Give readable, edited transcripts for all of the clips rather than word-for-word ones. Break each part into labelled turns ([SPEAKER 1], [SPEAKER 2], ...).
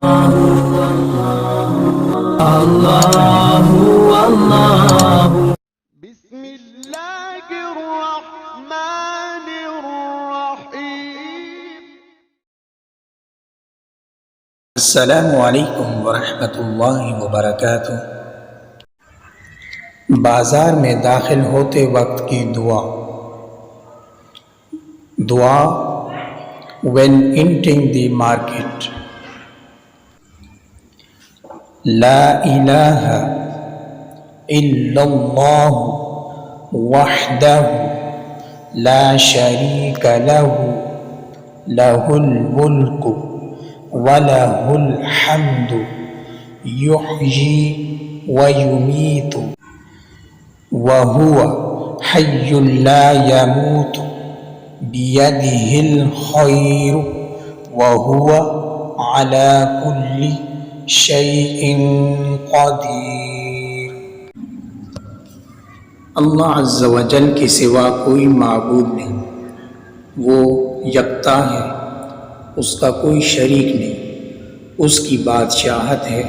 [SPEAKER 1] بسم اللہ الرحمن الرحیم۔
[SPEAKER 2] السلام علیکم ورحمۃ اللہ وبرکاتہ۔ بازار میں داخل ہوتے وقت کی دعا when entering the market۔ لا الہ الا اللہ وحدہ لا شریک لہ لہ الملک وَلَهُ الْحَمْدُ يُحْيِي وَيُمِيتُ وَهُوَ حَيٌّ لَا يَمُوتُ بِيَدِهِ الْخَيْرُ وَهُوَ عَلَى كُلِّ شَيْءٍ قَدِيرٌ۔ اللہ عز و جل کے سوا کوئی معبود نہیں، وہ یکتا ہے، اس کا کوئی شریک نہیں، اس کی بادشاہت ہے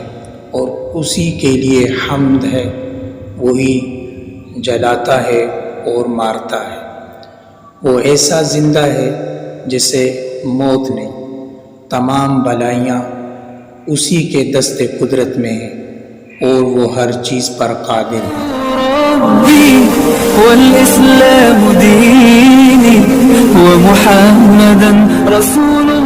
[SPEAKER 2] اور اسی کے لیے حمد ہے، وہی جلاتا ہے اور مارتا ہے، وہ ایسا زندہ ہے جسے موت نہیں، تمام بلائیاں اسی کے دست قدرت میں ہیں اور وہ ہر چیز پر قادر ہے۔
[SPEAKER 3] والإسلام ديني ومحمدا رسول